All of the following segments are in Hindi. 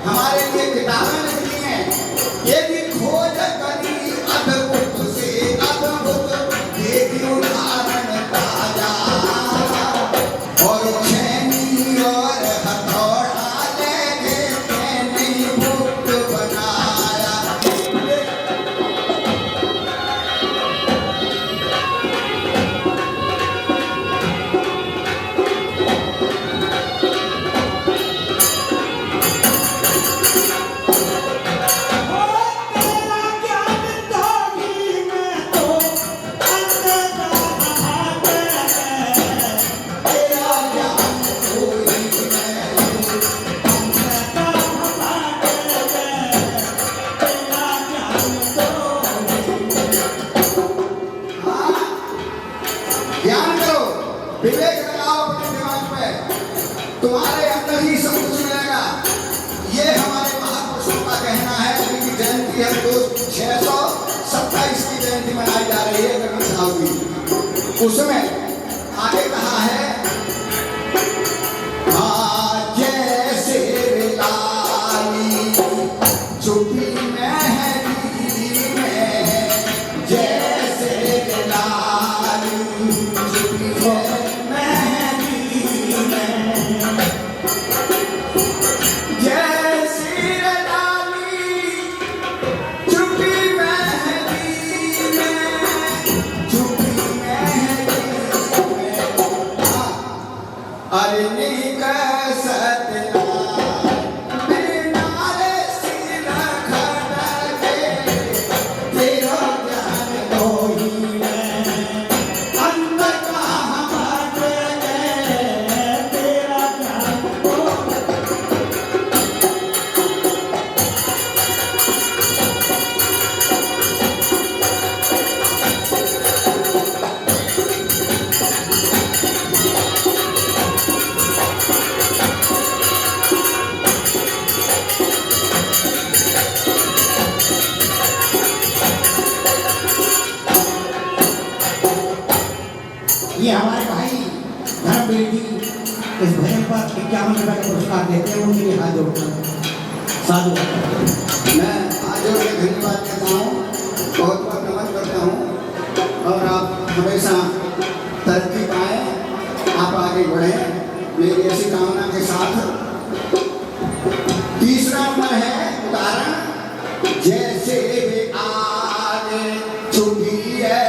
हमारे लिए किताबें लिखी हैं। ये भी खोज करी अद्भुत से अद्भुत, देखी उदाहरण ताजा, और खैनी और हथौड़ा लेके खैनी मुक्त बनाया। ध्यान करो, विवेक लगाओ अपने दिमाग पे, तुम्हारे अंदर ही सब कुछ मिलेगा। ये हमारे महापुरुषों का कहना है। उनकी जयंती है 627 की जयंती मनाई जा रही है गणेश साहब की। उसमें आगे कहा है, जैसे लाली चुपी मेहंदी में, जैसे लाली चुपी मेहंदी में, जैसी लाली चुपी मेहंदी में, चुपी मेहंदी में, अरे निकसत बिनारे सिर खड़के, तेरा ज्ञान दोही में, अंदर कहाँ भट गए, तेरा ज्ञान दोही। ये हमारे भाई धर्मवीर जी इस भजन पर 51 रुपए का पुरस्कार देते हैं। उनके लिए हाथ जोड़कर साधु। मैं आज जो धन्यवाद कहता हूँ, बहुत बहुत नमन करता हूँ, और आप हमेशा तरक्की पाएं, आप आगे बढ़ें, मेरी ऐसी कामना के साथ। तीसरा नंबर है उदाहरण, जैसे आज चुभी है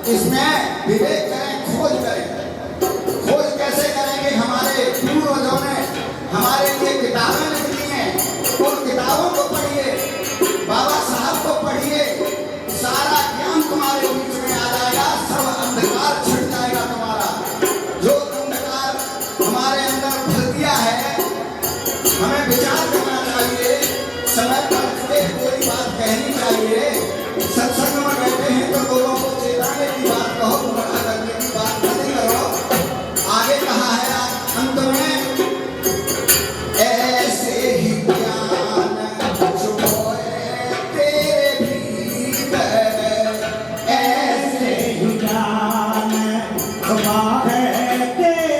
इसमें विवेक करें, खोज करें। खोज कैसे करेंगे? हमारे पूर्वजों ने हमारे लिए किताबें लिखी हैं, उन किताबों को पढ़िए, बाबा साहब को पढ़िए, सारा ज्ञान तुम्हारे बीच में आ जाएगा, सब अंधकार छिड़ जाएगा तुम्हारा। जो अंधकार हमारे अंदर भर दिया है, हमें विचार करना चाहिए, समय पर कोई बात कहनी चाहिए। सत्संग में बैठे हैं तो लोगों को चेताने की बात कहो, गुमराह करने की बात नहीं करो। आगे कहा है अंत में, ऐसे ही ज्ञान सोए तेरे भीतर, ऐसे ही ज्ञान सोए तेरे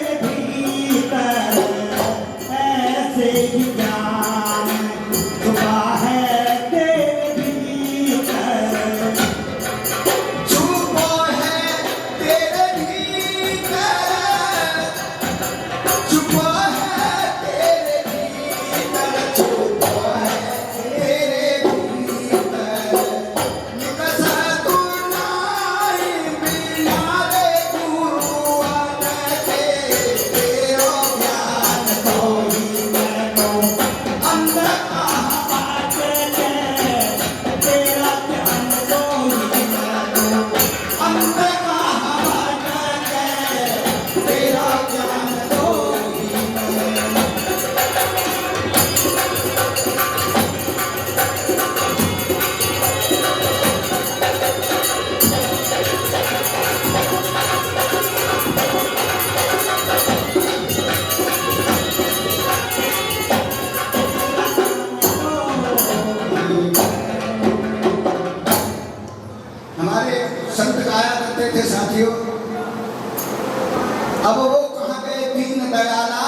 अब वो कहाँ गए दीन दयाला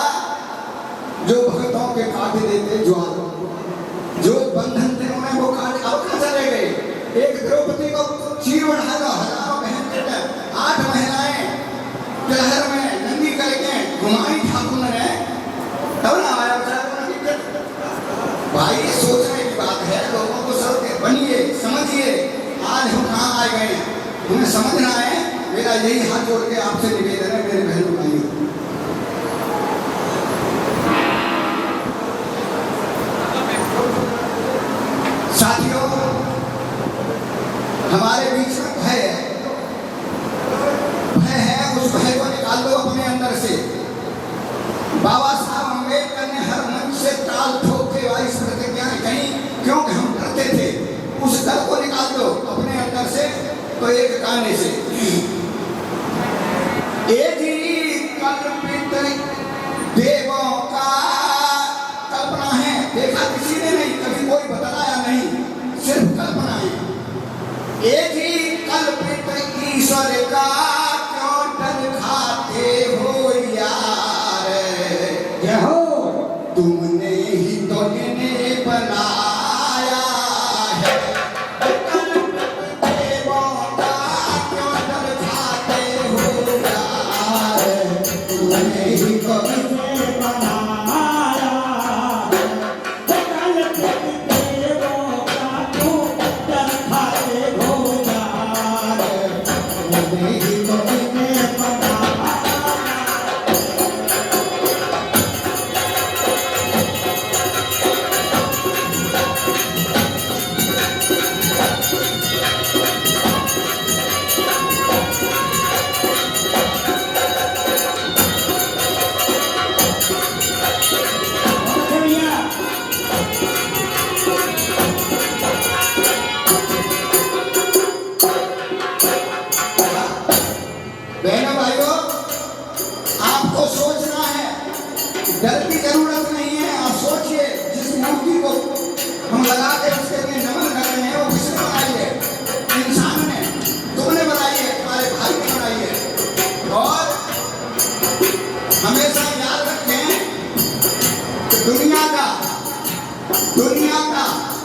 जो भक्तों के काट देते ज्वाल, जो बंधन थे उन्हें वो काट, अब कहाँ चले गए। एक द्रौपदी को चीर बढ़ा दो, हजारों बहन बेटे, 8 महिलाएं शहर में नंदी करके घुमाई ठाकुर ने, तब ना आया भाई। ये सोचने की बात है, लोगों को सब बनिए समझिए। आज हम कहाँ आ गए, हमें समझना है। मेरा यही हाथ जोड़ के आपसे निवेदन है मेरे बहनों भाइयों। साथियों, हमारे बीच में भय है, उस भय को निकाल दो अपने अंदर से। बाबा साहब अम्बेडकर ने हर मंच से ताल ठोक के वाइस प्रतिज्ञाएं कही, क्योंकि हम डरते थे। उस डर को निकाल दो अपने अंदर से। तो एक गाने से कल्पित देवों का कल्पना है, देखा किसी ने नहीं, कभी कोई बताया नहीं, सिर्फ कल्पना है। एक ही कल्पित ईश्वर का क्यों डर खाते हो यार, जय हो। तुमने ही तो इन्हें बनाया है। कल्पित देवों का क्यों डर खाते हो यार, तुमने ही तो इन्हें बनाया है। कल्पित देवों का क्यों डर खाते हो यार, तुमने ही तो इन्हें बनाया। बहनों भाइयों, आपको सोचना है, डर की जरूरत नहीं है। आप सोचिए, जिस मूर्ति को हम लगा के उसके लिए नमन कर रहे हैं, वो किसने बनाई है? इंसान ने, तुमने बनाई है, तुम्हारे भाई ने बनाई है। और हमेशा याद रखें कि दुनिया का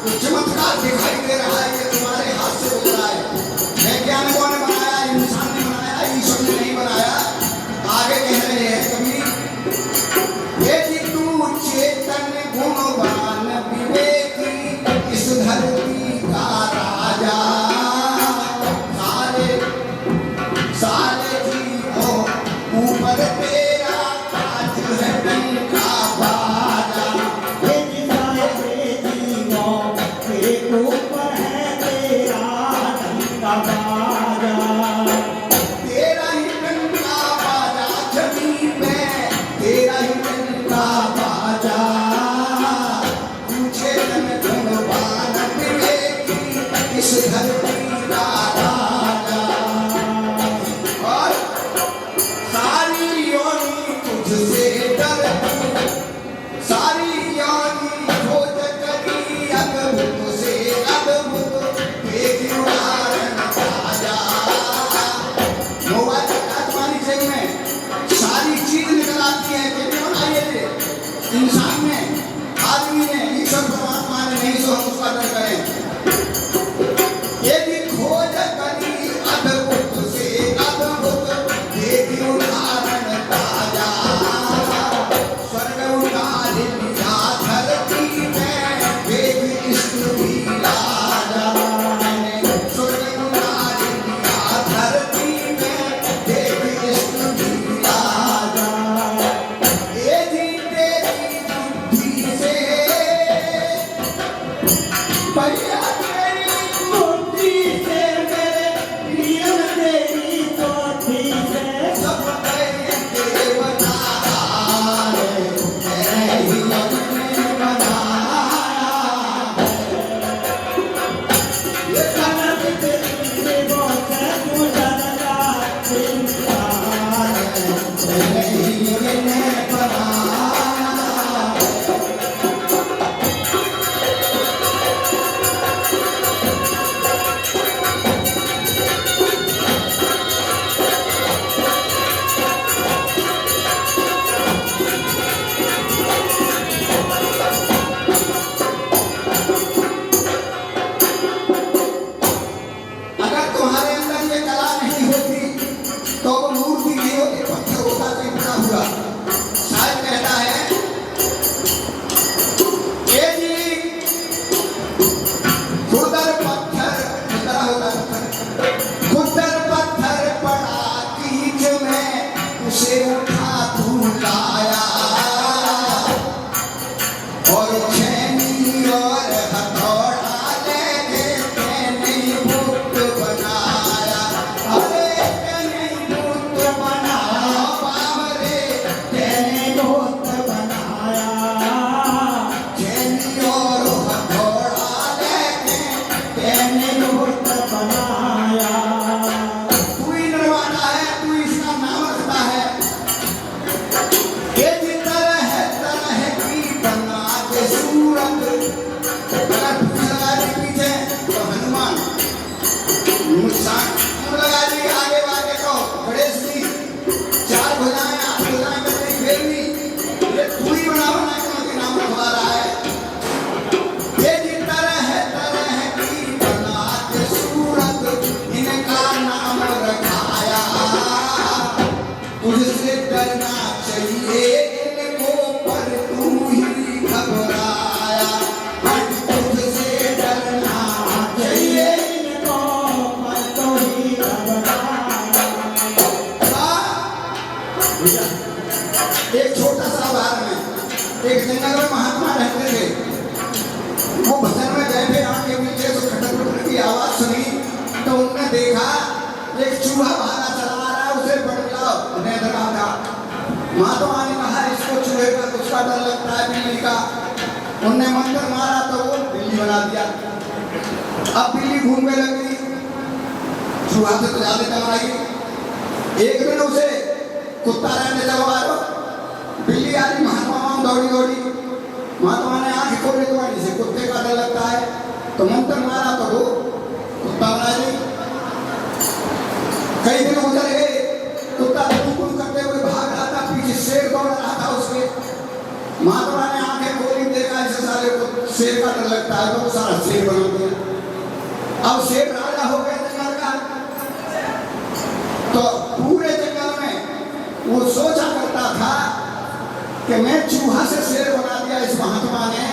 जो चमत्कार दिखाई दे रहा है, ये तुम्हारे हाथ से हो रहा है। वैज्ञानिकों ने बनाया, इंसान ने बनाया, ईश्वर ने नहीं बनाया। आगे कह रहे हैं कभी, ये कि तू चेतन गुणवान विवेकी, इस धरती का राजा, सारे सारे जीवों ऊपर तेरा ताज है डंका बाजा। ऊपर है तेरा डंका बाजा, तेरा ही डंका बाजा जमीन में, तेरा ही डंका बाजा। पूछे तन गुणवान विवेकी, इस धरती का राजा। और सारी योनि तुझसे डरती, सारी योनि खोज करी अद्भुत से अद्भुत, एक उदाहरण ताजा। मोबाइल तुम्हारी जेब में सारी चीज निकल आती है, कितने बनाइए थे इंसान ने, आदमी ने, ईश्वर परमात्मा ने नहीं, सो हम उसका डर करें। ये भी खोज करी अद्भुत से अद्भुत, एक उदाहरण ताजा। स्वर्ग उतार लिया धरती में, एक इष्ट भी राजा। स्वर्ग उतार लिया धरती में, एक इष्ट भी राजा। ये भी तेरी बुद्धि से, भैया तेरी बुद्धि से मेरे प्रियम तेरी चौथी से, सब तेरे बनाया है, तेरे ही अपने बनाया है। ये कल्पित देवों से तू डरता इंसान, तेरे ही अपने बनाया है। एक छोटा सा उदाहरण है। एक जंगल में महात्मा रहते थे। वो भजन में गए थे, आगे नीचे तो खटक खटक की आवाज सुनी तो उन्होंने देखा एक चूहा भागा चला आ रहा है, उसे पकड़ाओ उन्हें डरा था। महात्मा ने कहा इसको चूहे का उसका डर लगता है बिल्ली का। उनने मंत्र मारा तो वो बिल्ली बना दिया। अब बिल्ली घूमने लगी, चूहा से तो ज्यादा टकराई। एक दिन उसे कुत्ता रहने लगवाया, बिल्ली आ रही, महात्मा दौड़ी दौड़ी। महात्मा ने आंख खोली तो इसे कुत्ते का डर लगता है तो मंत्र मारा तो वो कुत्ता बना दी। कई दिन गुजर गए, कुत्ता कुन करते हुए भाग रहा था, पीछे शेर दौड़ रहा था उसके। महात्मा ने आंखें खोली, देखा इसे साले को शेर का डर लगता है तो वो सारा शेर बना दिया। अब शेर राजा हो गया जंगल का। तो पूरे जंगल में वो सोचा करता था कि मैं चूहा से शेर बना दिया इस महात्मा ने,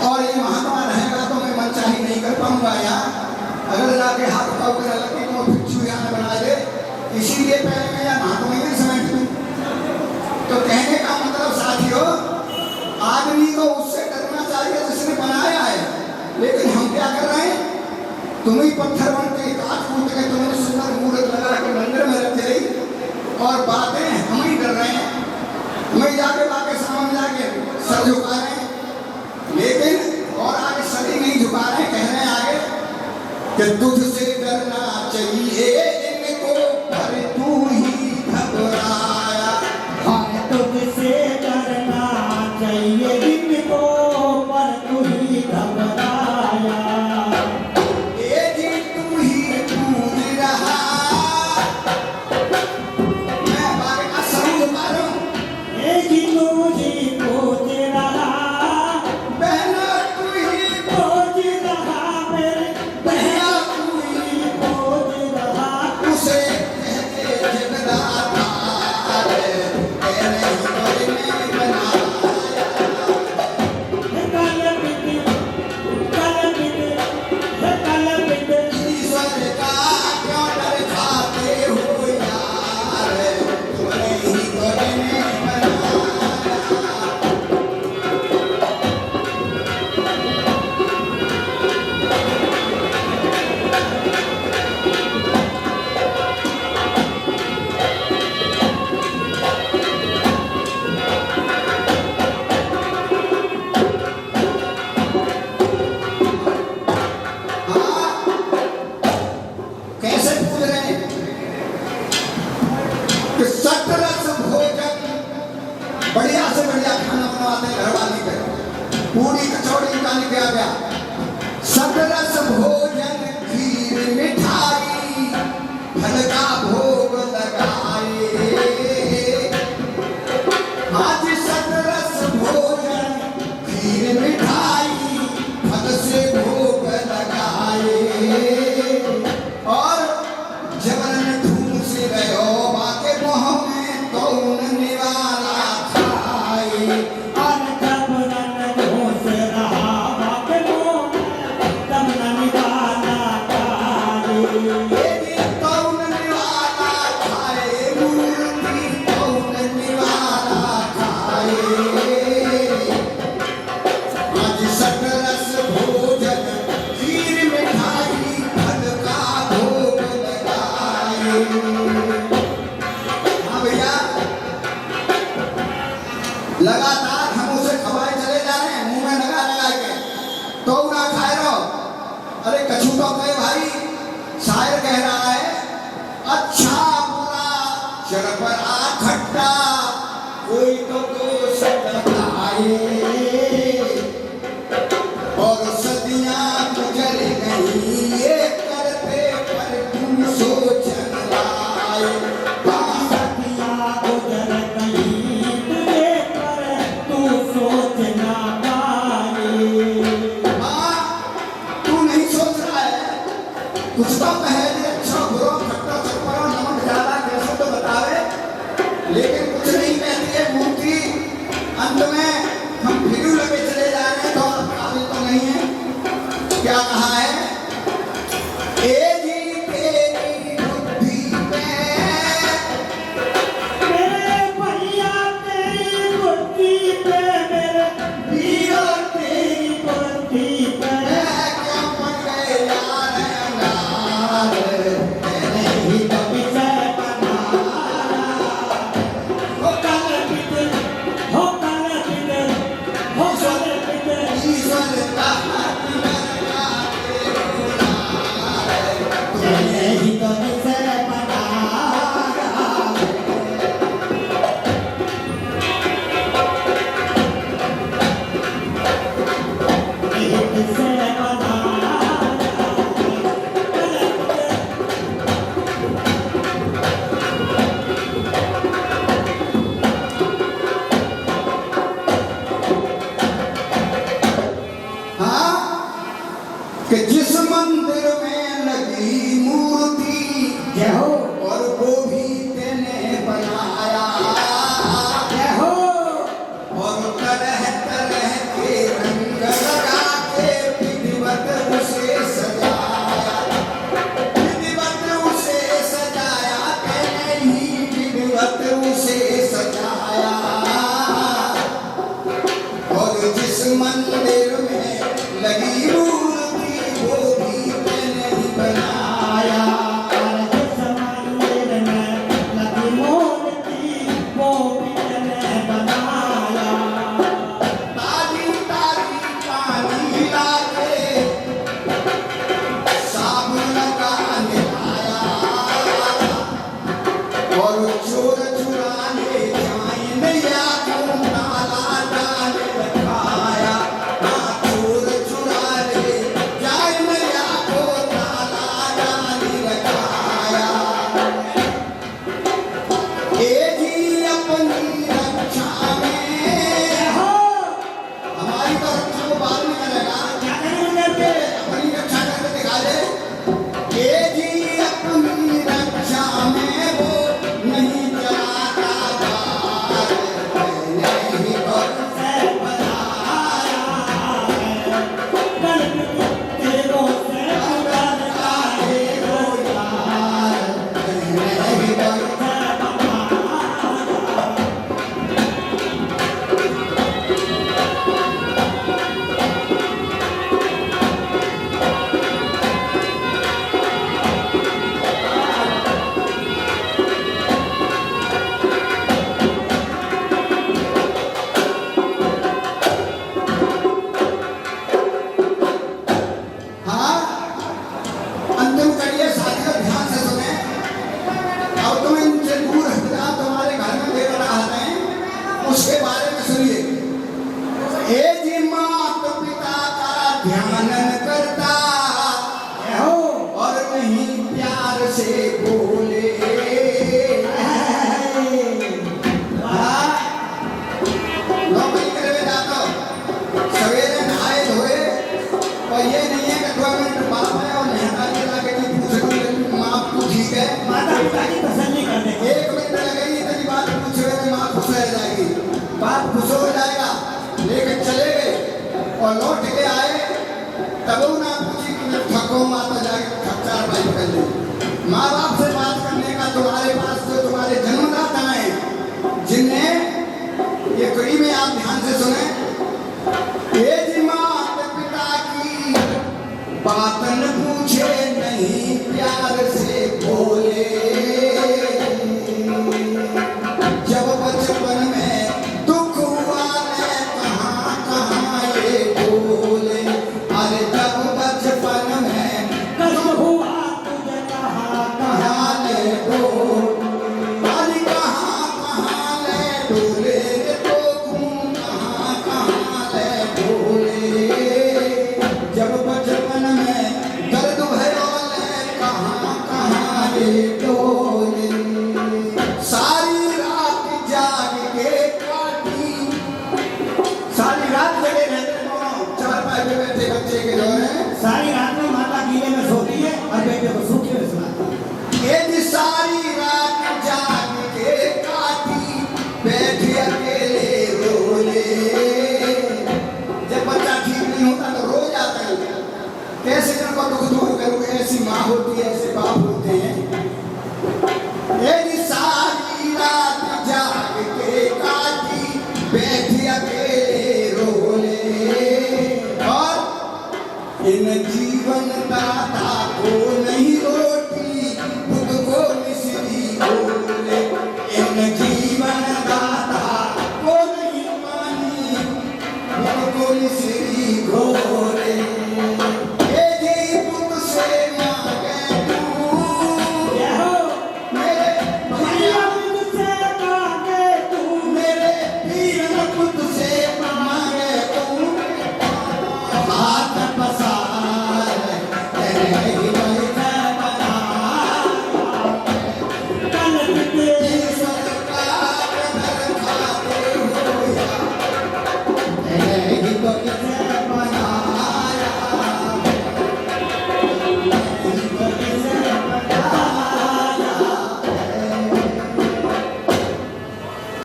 और ये महात्मा रहेगा तो मैं मनचाही नहीं कर पाऊंगा यहाँ। अगर जाके हाथ पाँव करने लगे तो फिर चूहा ने बना दे, इसीलिए पहले मैं यहाँ महात्मा ही समेट दूं। तो कहने का मतलब साथियों, आदमी को उससे डरना चाहिए जिसने बनाया है, लेकिन हम क्या कर रहे हैं? तुम ही पत्थर बन के काट कूट के तुमने सुंदर मूर्त लगा के मंदिर में रख रही और बातें हम ही कर रहे हैं। हमें जाके बाके सामने जाके सर झुका रहे हैं, लेकिन और आगे सर ही नहीं झुका रहे, कह रहे हैं आगे कि तुझसे डरना चाहिए इनको पर तू ही घबराया। हाँ, तुझसे डरना चाहिए इनको पर तू ही घबराया। ये जी तू ही पूज रहा, मैं बागे का सर झुका रहा हूँ। ये जी तू ही पूज रहा, बहना तू ही पूज रहा मेरे बहना तू ही पूज रहा। उसे कहते जगदाता रे, तेरे ही ने बनाया। ईश्वर का क्यों डर खाते हो यार, तुम्हें ही ने बनाया। कैसे पूछ रहे हैं कि सतरस भोजन, बढ़िया से बढ़िया खाना बनवाते हैं घरवाली पे, पूरी कचौड़ी का निकल आ गया। सतरस भोजन खीर मिठाई फल का भोग लगाए। आज सतरस भोजन खीर मिठाई फल से भोग लगाए, और जबरन धूम से गयो बाके मोह में तो निवाला खाए। और जब नन घोष रहा बाके मोह तब न निवाला खाए। ये भी कौन निवाला खाए, मूर्ति कौन निवाला खाए। आज सतरस भोजन खीर मिठाई फल का भोग लगाए। हाँ भैया, लगातार हम उसे खवाए चले जा रहे हैं, मुंह में लगा लगा के, तो ना खाए रहो। अरे कछू तो कहे भाई, शायर कह रहा है अच्छा बुरा चरपरा खट्टा कोई तो दोष बताए, और सदियां गुजर गई ये करते पर तुम सोचन लाए। सदियाँ गुजर गई तुझे पर तू सोच ना पाए। हाँ, तू नहीं सोच रहा है, कुछ तो पहले अच्छा रह जाएगी। बाप खुश हो जाएगा, लेकर चले गए और लौट के आए, तब वो ना पूछी कि मैं थको माता जाके चार भाई पकड़ ली। माँ बाप से बात करने का तुम्हारे पास जो तुम्हारे जन्मदाता हैं, जिन्हें ये कड़ी में आप ध्यान से सुने, ये जी मात पिता की बात न पूछे नहीं प्यार से बोले। जब बचपन में दुख हुआ है कहाँ कहाँ ये बोले। अरे जब बचपन में कब हुआ तुझे कहाँ कहाँ ले बोल, अरे कहाँ कहाँ ले बोले तो घूम कहाँ कहाँ ले बोले। जब बचपन में दर्द भयो ले कहाँ कहाँ ले बोले। सारी रात जाग के काटी, सारी रात जगे रहते दोनों, चार पाए पे बैठे बच्चे के जो है। सारी रात में माता गीले में सोती है और बेटे को सूखे में सुलाती है। ये जी सारी रात जाग के काटी, बैठे अकेले रोले। जब बच्चा ठीक नहीं होता तो रो जाता है, कैसे उनको दुख दूर करूँ। ऐसी माँ होती है, ऐसे बाप होते हैं। ये जी सारी रात जाग के काटी, बैठे अकेले रोले। और इन जीवन दाता